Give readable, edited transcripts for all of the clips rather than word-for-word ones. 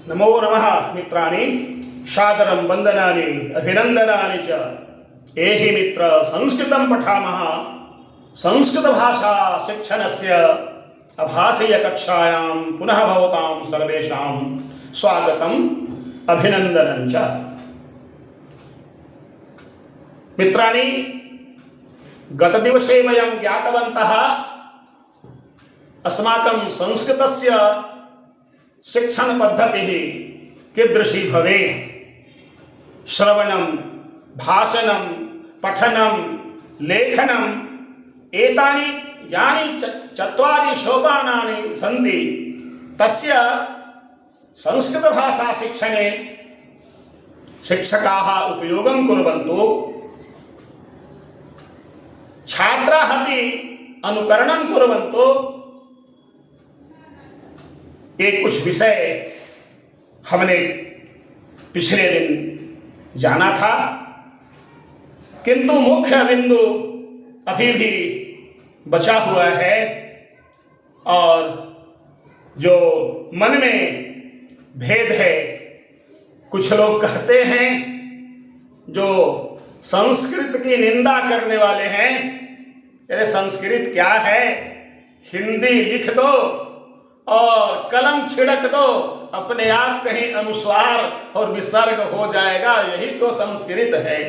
नमो नमः मित्राणि सादरं वन्दनानि अभिनन्दनानि च एहि मित्र संस्कृतं पठामः संस्कृतभाषा शिक्षणस्य आभासीय कक्षायां पुनः भवतां सर्वेषां स्वागतम् अभिनन्दनं च। मित्राणि गतदिवसे वयं ज्ञातवन्तः अस्माकं संस्कृतस्य शिक्षण पद्धतिः कीदृशी भवेत्। श्रवणं भाषणं पठनं लेखनम् एतानि यानि चत्वारि सोपानानि सन्ति तस्य संस्कृतभाषा शिक्षणे शिक्षकाः उपयोगं कुर्वन्तु, छात्राः अपि अनुकरणं कुर्वन्तु। एक कुछ विषय हमने पिछले दिन जाना था, किंतु मुख्य बिंदु अभी भी बचा हुआ है और जो मन में भेद है। कुछ लोग कहते हैं, जो संस्कृत की निंदा करने वाले हैं, अरे संस्कृत क्या है, हिंदी लिख दो और कलम छिड़क दो, अपने आप कहीं अनुस्वार और विसर्ग हो जाएगा, यही तो संस्कृत है।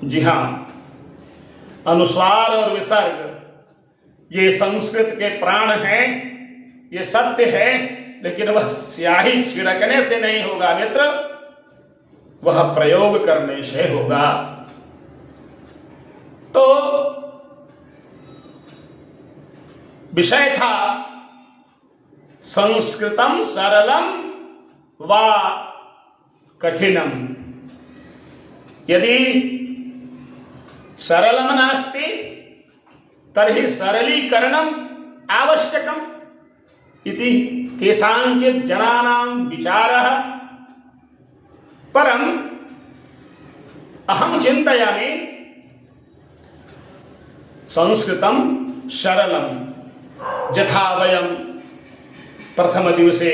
जी हाँ, अनुस्वार और विसर्ग ये संस्कृत के प्राण हैं, ये सत्य है, लेकिन वह स्याही छिड़कने से नहीं होगा मित्र, वह प्रयोग करने से होगा। तो विषय था संस्कृतं सरलम वा कठिनम। यदि सरलम नास्ति तर्हि सरलीकरणम आवश्यकम इति केषांचित् जनानां विचारः। परम अहं चिन्तयामि संस्कृतं सरलम। यथा वयं प्रथम दिवसे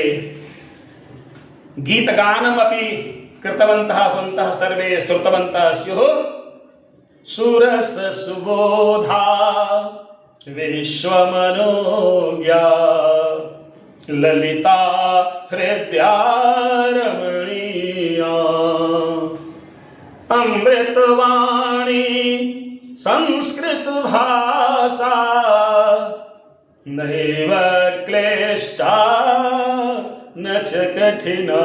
गीतगानमपि कृतवन्तः, भवन्तः सर्वे श्रुतवन्तः स्युः। सुरस सुबोधा विश्वमनोज्ञा ललिता हृद्या रमणीया अमृतवाणी संस्कृत भाषा नैव क्लिष्टा न च कठिना,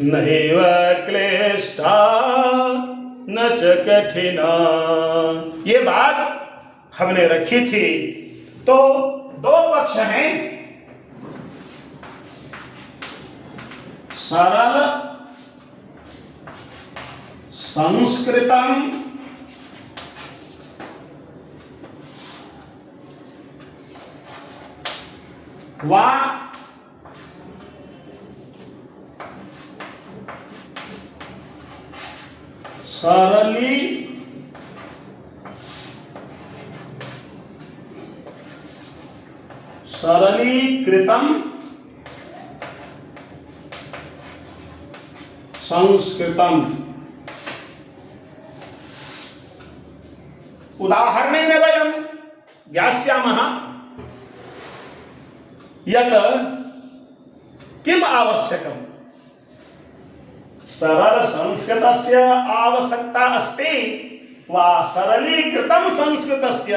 नैव क्लिष्टा न च कठिना। ये बात हमने रखी थी। तो दो पक्ष हैं, सरल संस्कृतम वा सरलीकृतं संस्कृतम। उदाहरणेन वयं ज्ञास्यामः यत् किम् आवश्यकं। सरल संस्कृतस्य आवश्यकता अस्ति वा सरलीकृतं संस्कृतस्य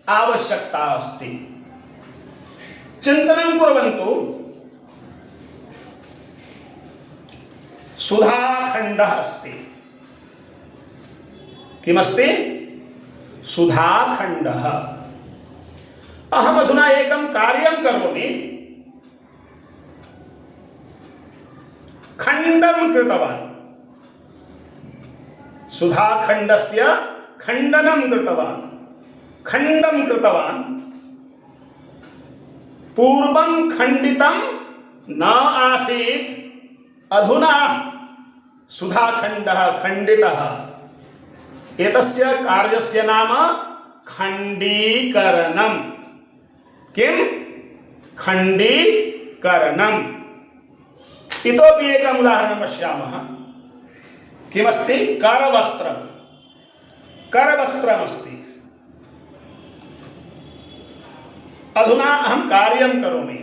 आवश्यकता अस्ति। चिन्तनं कुर्वन्तु। सुधाखण्डः अस्ति। किमस्ति? सुधाखण्डः। अहम् अधुना एकं कार्यं करोमि, खण्डं कृतवान्, सुधाखण्डस्य खण्डनं कृतवान्, खण्डं कृतवान्। पूर्वं खण्डितं न आसीत्, अधुना सुधाखण्डः खण्डितः। एतस्य कार्यस्य नाम खण्डीकरणम्। किम? खण्डीकरणम्। इतोपि एकम् उदाहरणं पश्यामः। किमस्ति? करवस्त्रम्। करवस्त्रमस्ति। अधुना अहं कार्यं करोमि।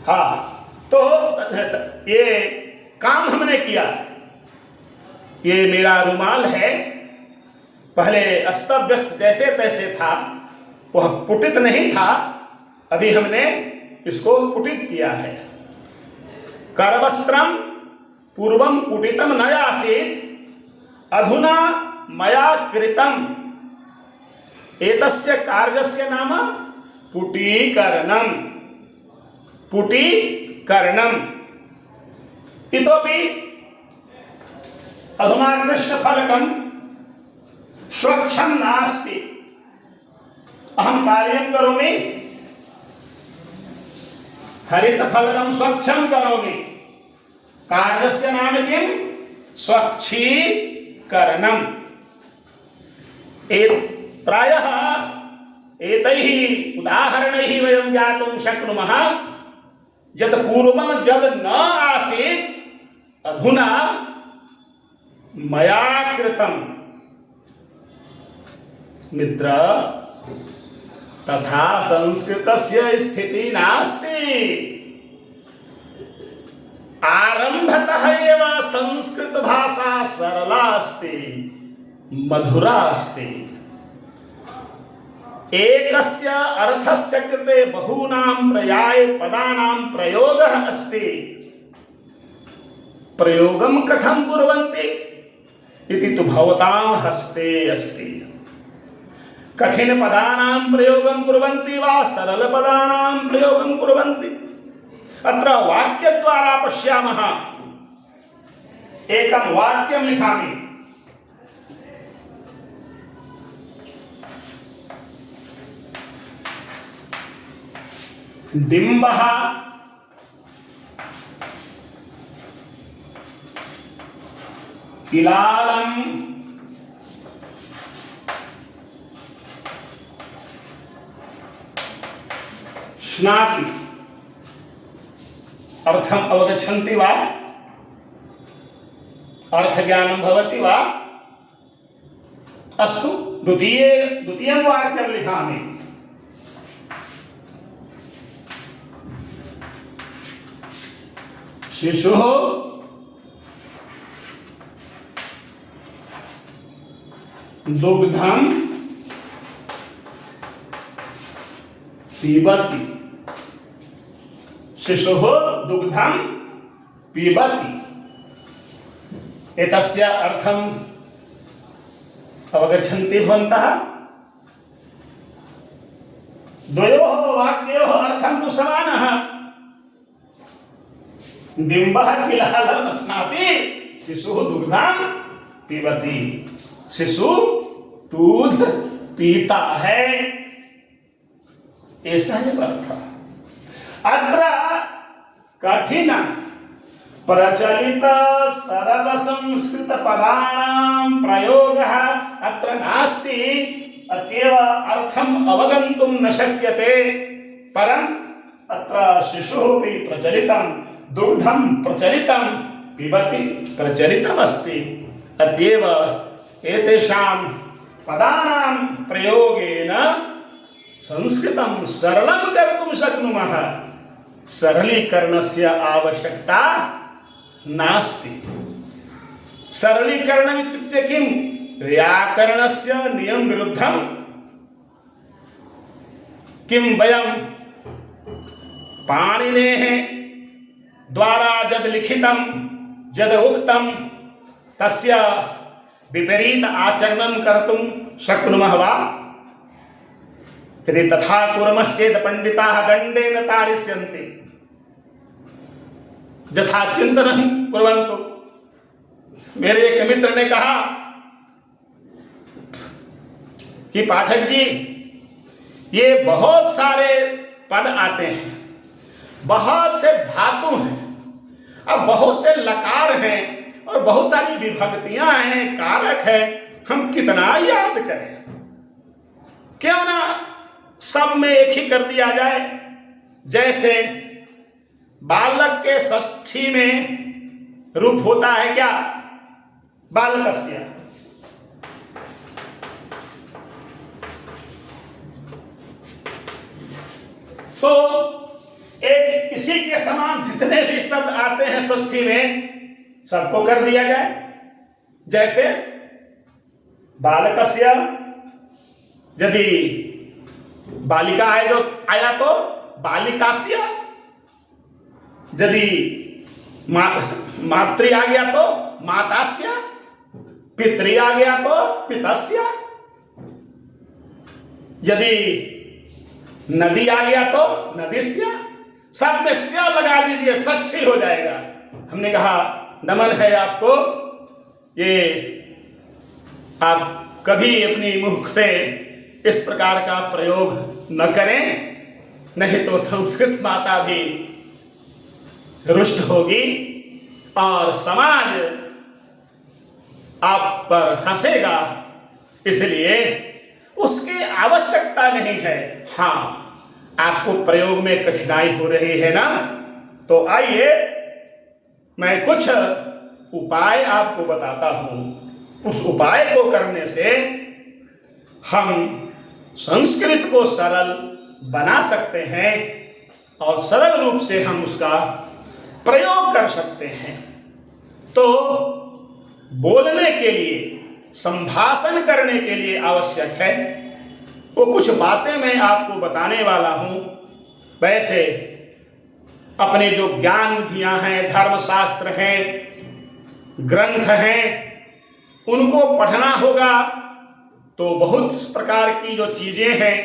हाँ, तो ये काम हमने किया। ये मेरा रुमाल है, पहले अस्त व्यस्त जैसे तैसे था, वह पुटित नहीं था, अभी हमने इसको पुटित किया है। करवस्त्रम पूर्वम पुटितम न आसीत् अधुना मया कृतम। एतस्य कार्यस्य नाम पुटीकरणम्। पुटीकरणम्। इतोपि अधुना कृष्णफलकं स्वच्छं नास्ति। अहं कार्यं करोमि, हरितफलकं स्वच्छं करोमि। कार्यस्य नाम किं? स्वच्छीकरणम्। प्रायः एतैः उदाहरणैः वयं ज्ञातुं शक्नुमः यत् पूर्वं यद् न आसीत् अधुना मया कृतम्। मित्र, तथा संस्कृतस्य स्थितिः नास्ति। आरम्भतः एव संस्कृत भाषा सरला अस्ति, मधुरा अस्ति। एकस्य अर्थस्य कृते बहूनां पर्याय पदानां प्रयोगः अस्ति। प्रयोगं कथं कुर्वन्ति इति तु भवतां हस्ते अस्ति। कठिनपदानां प्रयोगं कुर्वन्ति वा सरलपदानां प्रयोगं कुर्वन्ति? अत्र वाक्यद्वारा पश्यामः। एकं वाक्यं लिखामि। डिम्बः किलालं श्नाति। अर्थम् अवगच्छन्ति वा? अर्थज्ञानं भवति वा? अस्तु, द्वितीयं वाक्यं लिखामि। शिशुः दुग्धं पिबति। शिशुः दुग्धं पिबति। एतस्य अर्थम् अवगच्छन्ति भवन्तः? द्वयोः वाक्ययोः अर्थं तु समानः। डिम्बः किलालं स्नाति, शिशुः दुग्धं पिबति। शिशु दूध पीता है, ऐसा है अर्थ। अत्र कठिन प्रचलित सरल संस्कृत पदानां प्रयोगः अत्र नास्ति। अतएव अर्थम् अवगन्तुं न शक्यते। परम् अत्र शिशुः प्रचलितं, दुग्धं प्रचलितं, पिबति प्रचलितमस्ति। अतएव एतेषां पदानां प्रयोगेन संस्कृतं सरलं कर्तुं शक्नुमः। सरलीकरणस्य आवश्यकता नास्ति। सरलीकरणम् इत्युक्ते किं? व्याकरणस्य नियमविरुद्धं। किं वयं पाणिनेः द्वारा यद् लिखितं यद् उक्तं तस्य विपरीत आचरणं कर्तुं शक्नुमः वा? यदि तथा कुर्मश्चेत् पंडिताः दण्डेन ताडिष्यन्ति। यथा चिंतनं कुर्वन्तु। मेरे एक मित्र ने कहा कि पाठक जी, ये बहुत सारे पद आते हैं, बहुत से धातु हैं, अब बहुत से लकार हैं, और बहुत सारी विभक्तियां हैं, कारक है, हम कितना याद करें? क्यों ना सब में एक ही कर दिया जाए। जैसे बालक के षष्ठी में रूप होता है क्या? बालकस्य। तो एक किसी के समान जितने भी शब्द आते हैं षष्ठी में, सबको कर दिया जाए। जैसे बालकस्य, यदि बालिका आया तो बालिकास्य, यदि मातृ आ गया तो मातास्य, पितृ आ गया तो पितस्य, यदि नदी आ गया तो नदीस्य। सब में स्य लगा दीजिए, षष्ठी हो जाएगा। हमने कहा नमन है आपको, ये आप कभी अपनी मुख से इस प्रकार का प्रयोग न करें, नहीं तो संस्कृत माता भी रुष्ट होगी और समाज आप पर हंसेगा। इसलिए उसकी आवश्यकता नहीं है। हाँ, आपको प्रयोग में कठिनाई हो रही है ना, तो आइए मैं कुछ उपाय आपको बताता हूं। उस उपाय को करने से हम संस्कृत को सरल बना सकते हैं और सरल रूप से हम उसका प्रयोग कर सकते हैं। तो बोलने के लिए, संभाषण करने के लिए आवश्यक है, वो कुछ बातें मैं आपको बताने वाला हूं। वैसे अपने जो ज्ञान विधियां हैं, धर्मशास्त्र हैं, ग्रंथ हैं, उनको पढ़ना होगा। तो बहुत प्रकार की जो चीजें हैं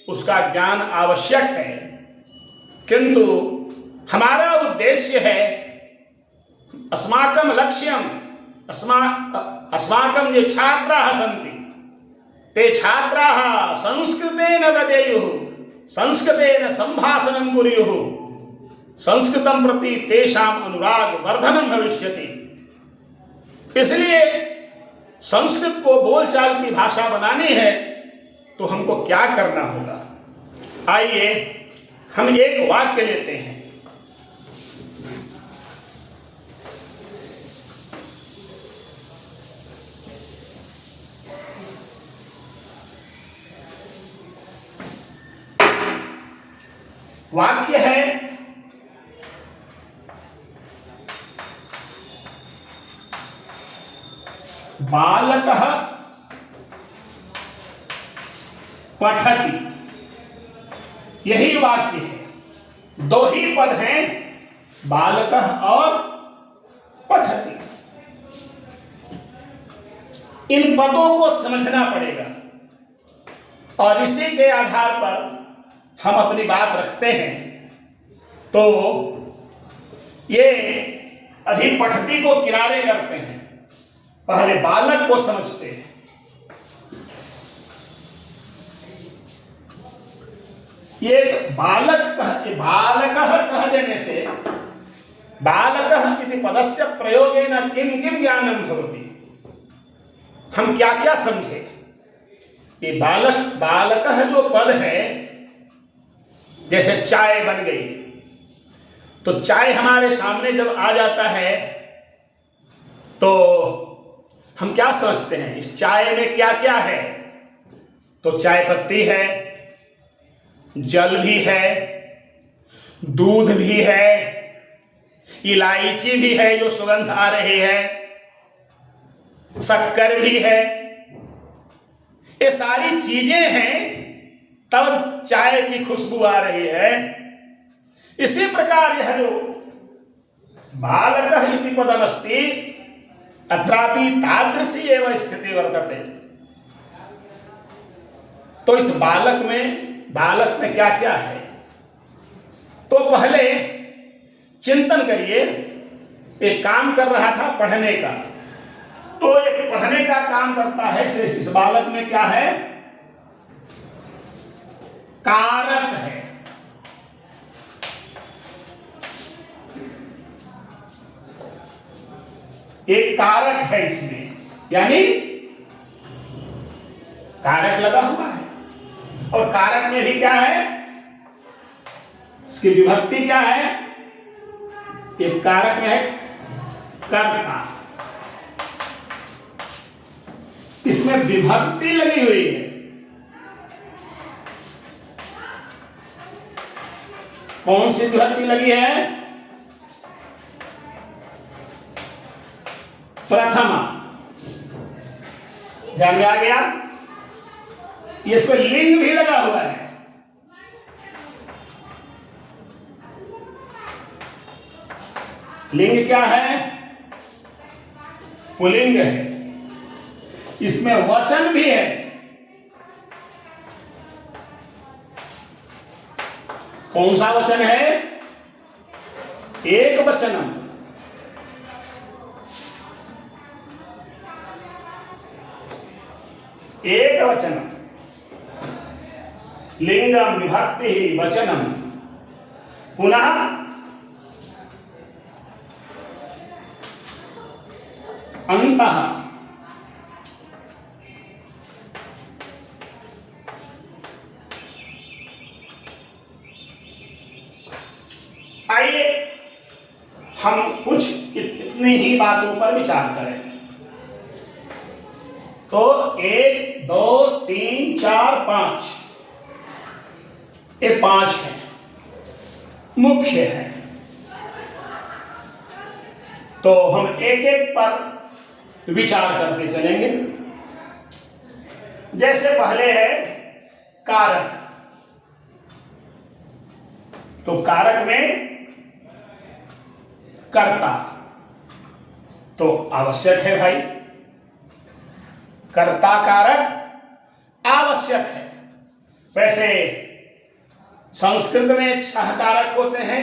उसका ज्ञान आवश्यक है, किंतु हमारा उद्देश्य है, अस्माकं लक्ष्यम अस्माकं ये छात्राः सन्ति, ते छात्राः संस्कृतेन वदेयुः, संस्कृतेन संभाषणं कुर्युः, संस्कृतं प्रति तेषाम् अनुराग वर्धनं भविष्यति। इसलिए संस्कृत को बोलचाल की भाषा बनानी है तो हमको क्या करना होगा? आइए हम एक वाक्य लेते हैं। वाक्य है, बालकः पठति। यही वाक्य है, दो ही पद हैं, बालकः और पठति। इन पदों को समझना पड़ेगा और इसी के आधार पर हम अपनी बात रखते हैं। तो ये अभी पठती को किनारे करते हैं, पहले बालक को समझते हैं। ये बालक कह देने से, बालकः इति पदस्य प्रयोगेन किं किं ज्ञानं भवति, हम क्या क्या समझे? ये बालकः जो पद है, जैसे चाय बन गई, तो चाय हमारे सामने जब आ जाता है तो हम क्या समझते हैं? इस चाय में क्या क्या है? तो चाय पत्ती है, जल भी है, दूध भी है, इलायची भी है जो सुगंध आ रही है, शक्कर भी है, ये सारी चीजें हैं, तब चाय की खुशबू आ रही है। इसी प्रकार यह जो बालकः इति पदमस्ति, अत्रापि तादृशी एव स्थिति वर्तते। तो इस बालक में क्या क्या है? तो पहले चिंतन करिए, एक काम कर रहा था पढ़ने का, तो एक पढ़ने का काम करता है, इस बालक में क्या है? कारक है। एक कारक है इसमें, यानी कारक लगा हुआ है। और कारक में भी क्या है, इसकी विभक्ति क्या है, एक कारक में है कर्ता, इसमें विभक्ति लगी हुई है। कौन सी विभक्ति लगी है, प्रथमा। ध्यान में आ गया, इसमें लिंग भी लगा हुआ है। लिंग क्या है, पुल्लिंग है। इसमें वचन भी है। कौन सा वचन है, एक वचनम। एक वचनम, लिंगम विभक्ति वचनम, पुनः अंतः। आइए हम कुछ इतनी ही बातों पर विचार करें। तो 1 2 3 4 5, ये 5 है, मुख्य है। तो हम एक एक पर विचार करते चलेंगे। जैसे पहले है कारक, तो कारक में कर्ता तो आवश्यक है भाई, कर्ता कारक आवश्यक है। वैसे संस्कृत में 6 कारक होते हैं।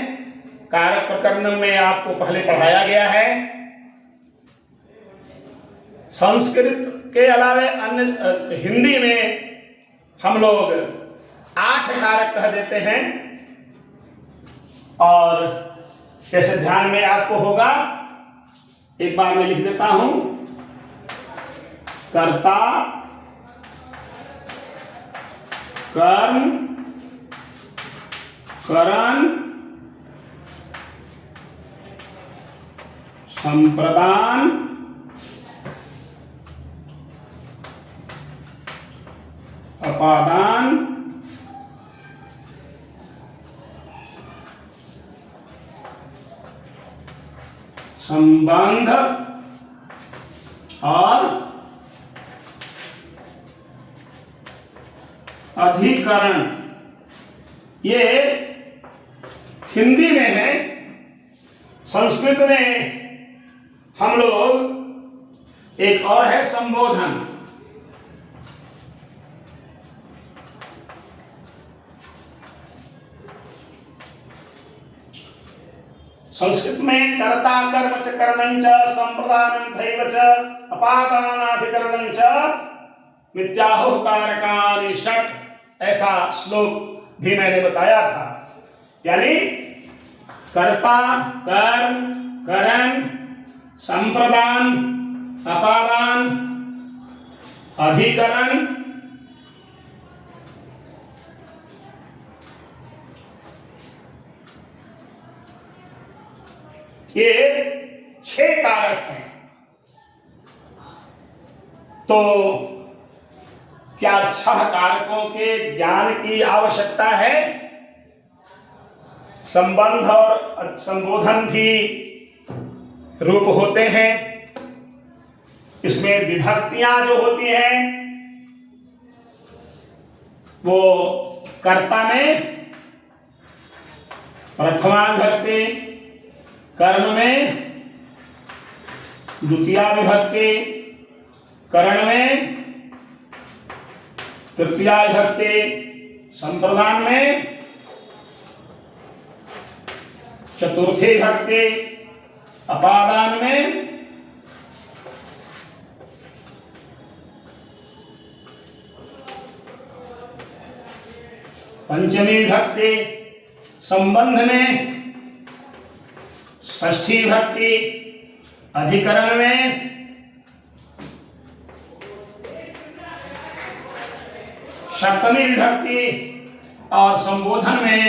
कारक प्रकरण में आपको पहले पढ़ाया गया है। संस्कृत के अलावे अन्य हिंदी में हम लोग 8 कारक कह देते हैं। और जैसे ध्यान में आपको होगा, एक बार मैं लिख देता हूं, कर्ता, कर्म, करण, संप्रदान, अपादान, संबंध और अधिकरण। ये हिंदी में है। संस्कृत में हम लोग एक और है संबोधन। संस्कृत में कर्ता कर्म च करणं च संप्रदानं दैव च अपादानाधिकरणं च मिथ्याहुः कारकानि षट्, ऐसा श्लोक भी मैंने बताया था। यानी कर्ता, कर्म, करण, संप्रदान, अपादान, अधिकरण, ये 6 कारक हैं। तो क्या 6 कारकों के ज्ञान की आवश्यकता है? संबंध और संबोधन भी रूप होते हैं। इसमें विभक्तियां जो होती हैं वो कर्ता में प्रथमा विभक्ति, कर्म में द्वितीया विभक्ति, करण में तृतीया विभक्ति, संप्रदान में चतुर्थी विभक्ति, अपादान में पंचमी विभक्ति, संबंध में षष्ठी विभक्ति, अधिकरण में सप्तमी विभक्ति और संबोधन में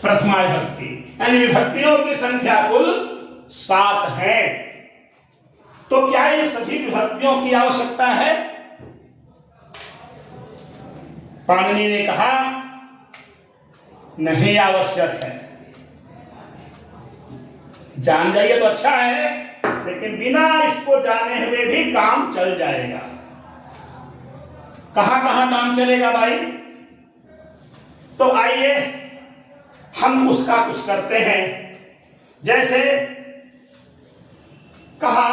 प्रथमा विभक्ति, यानी विभक्तियों की संख्या कुल 7 है। तो क्या ये सभी विभक्तियों की आवश्यकता है? पाणिनि ने कहा नहीं आवश्यक है। जान जाइए तो अच्छा है, लेकिन बिना इसको जाने हुए भी काम चल जाएगा। कहां कहां काम चलेगा भाई? तो आइए हम उसका कुछ करते हैं। जैसे कहा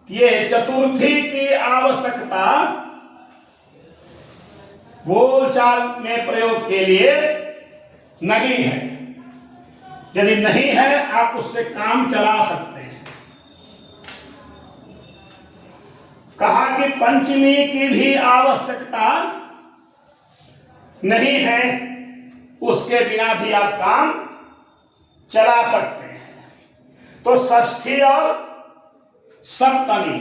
ये चतुर्थी की आवश्यकता बोलचाल में प्रयोग के लिए नहीं है। यदि नहीं है, आप उससे काम चला सकते हैं। कहा कि पंचमी की भी आवश्यकता नहीं है, उसके बिना भी आप काम चला सकते हैं। तो षष्ठी और सप्तमी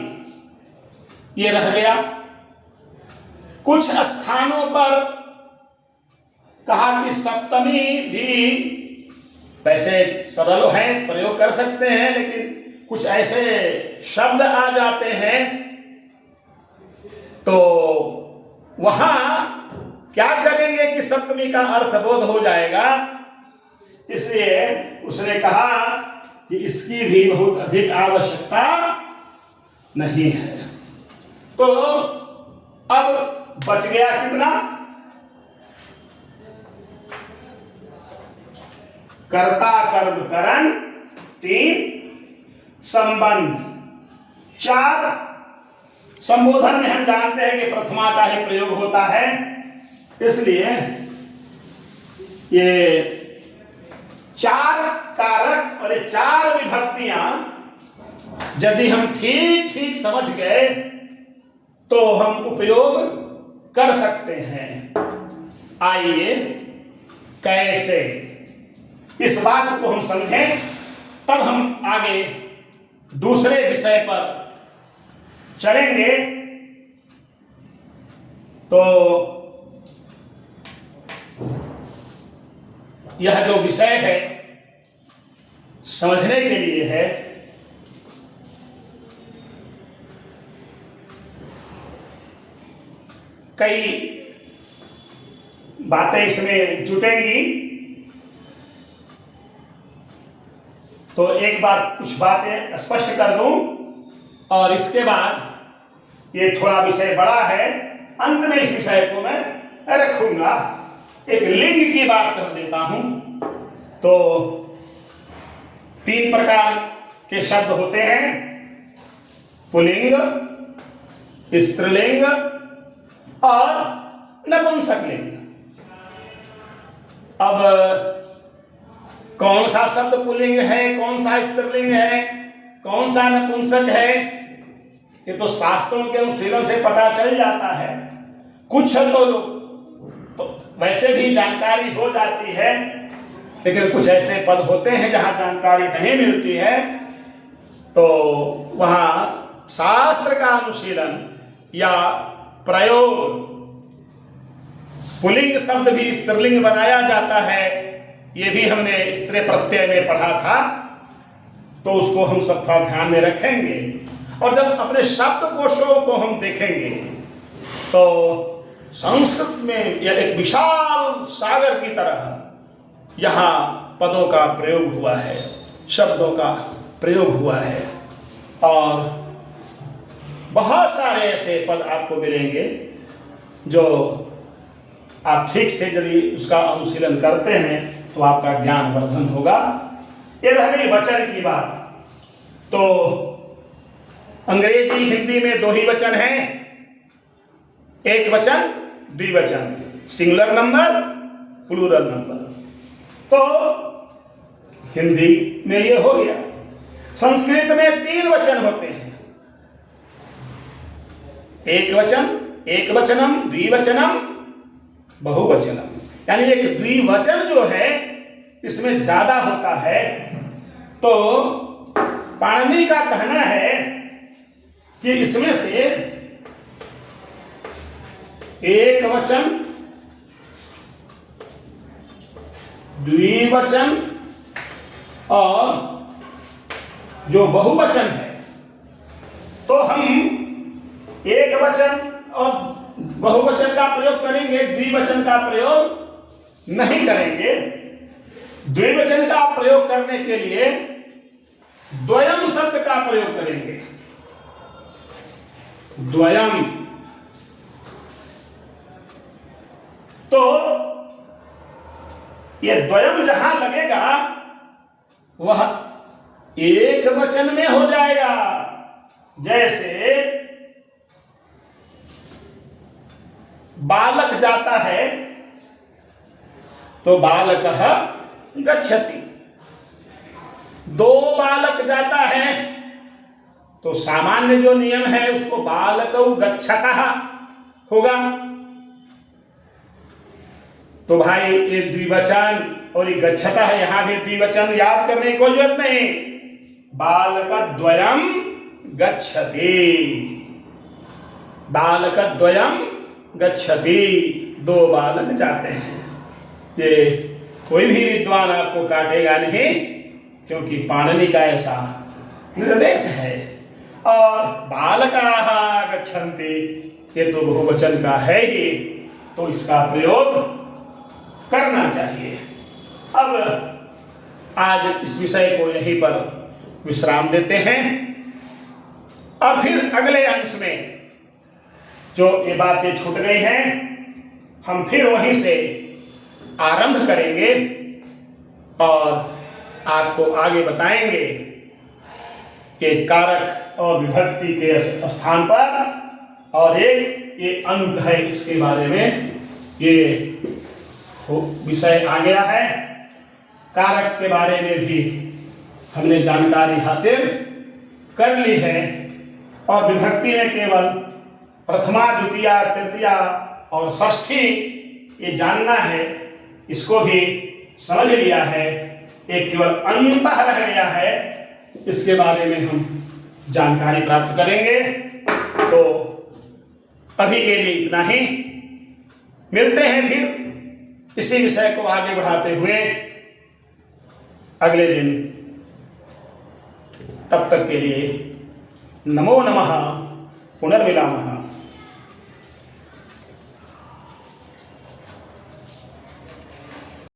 ये रह गया। कुछ स्थानों पर कहा कि सप्तमी भी वैसे सरल है, प्रयोग कर सकते हैं, लेकिन कुछ ऐसे शब्द आ जाते हैं तो वहां क्या करेंगे कि सप्तमी का अर्थ बोध हो जाएगा। इसलिए उसने कहा कि इसकी भी बहुत अधिक आवश्यकता नहीं है। तो अब बच गया कितना? कर्ता कर्म करण 3, संबंध 4। संबोधन में हम जानते हैं कि प्रथमा का ही प्रयोग होता है, इसलिए ये 4 कारक और ये 4 विभक्तियां यदि हम ठीक ठीक समझ गए तो हम उपयोग कर सकते हैं। आइए कैसे, इस बात को हम समझें, तब हम आगे दूसरे विषय पर चलेंगे। तो यह जो विषय है समझने के लिए है। कई बातें इसमें जुटेंगी, तो एक बार कुछ बातें स्पष्ट कर दूं और इसके बाद ये थोड़ा विषय बड़ा है, अंत में इस विषय को मैं रखूंगा। एक लिंग की बात कर देता हूं। तो 3 प्रकार के शब्द होते हैं, पुल्लिंग, स्त्रीलिंग और नपुंसक लिंग। अब कौन सा शब्द पुल्लिंग है, कौन सा स्त्रीलिंग है, कौन सा नपुंसक है, ये तो शास्त्रों के अनुशीलन से पता चल जाता है। कुछ तो वैसे भी जानकारी हो जाती है, लेकिन कुछ ऐसे पद होते हैं जहां जानकारी नहीं मिलती है, तो वहां शास्त्र का अनुशीलन या प्रयोग, पुल्लिंग शब्द भी स्त्रीलिंग बनाया जाता है। ये भी हमने स्त्री प्रत्यय में पढ़ा था, तो उसको हम सब थोड़ा ध्यान में रखेंगे। और जब अपने शब्द कोशों को हम देखेंगे तो संस्कृत में यह एक विशाल सागर की तरह यहाँ पदों का प्रयोग हुआ है, शब्दों का प्रयोग हुआ है, और बहुत सारे ऐसे पद आपको मिलेंगे जो आप ठीक से यदि उसका अनुशीलन करते हैं तो आपका ज्ञान वर्धन होगा। ये रह गई वचन की बात। तो अंग्रेजी हिंदी में 2 ही वचन हैं, एक वचन द्विवचन, सिंगुलर नंबर, प्लूरल नंबर। तो हिंदी में ये हो गया। संस्कृत में 3 वचन होते हैं, एक वचन, एक वचनम, द्विवचनम, बहुवचनम। यानी एक द्विवचन जो है इसमें ज्यादा होता है, तो पाणिनि का कहना है कि इसमें से एक वचन, द्विवचन और जो बहुवचन है, तो हम एक वचन और बहुवचन का प्रयोग करेंगे, द्विवचन का प्रयोग नहीं करेंगे। द्विवचन का प्रयोग करने के लिए द्वयम शब्द का प्रयोग करेंगे। द्वयम, तो यह द्वयम जहां लगेगा वह एक वचन में हो जाएगा। जैसे बालक जाता है तो बालकः गच्छति। दो बालक जाता है तो सामान्य जो नियम है उसको बालकौ गच्छतः होगा। तो भाई ये द्विवचन और ये गच्छतः है, यहां भी द्विवचन, याद करने की कोई जरूरत नहीं। बालकद्वयं गच्छति, बालकद्वयं गच्छति, दो बालक जाते हैं। ये कोई भी विद्वान आपको काटेगा नहीं, क्योंकि पाणिनि का ऐसा निर्देश है। और बालकाः गच्छन्ति, ये तो बहुवचन का है ही, तो इसका प्रयोग करना चाहिए। अब आज इस विषय को यहीं पर विश्राम देते हैं। अब फिर अगले अंश में जो ये बातें छूट गई हैं, हम फिर वहीं से आरंभ करेंगे और आपको आगे बताएंगे एक कारक और विभक्ति के स्थान पर, और एक ये अंत है, इसके बारे में ये विषय आ गया है। कारक के बारे में भी हमने जानकारी हासिल कर ली है, और विभक्ति में केवल प्रथमा, द्वितीया, तृतीया और षष्ठी ये जानना है, इसको भी समझ लिया है। एक केवल अंतः रह गया है, इसके बारे में हम जानकारी प्राप्त करेंगे। तो अभी के लिए इतना ही, मिलते हैं फिर इसी विषय को आगे बढ़ाते हुए अगले दिन। तब तक के लिए नमो नमः, पुनर्मिलामः।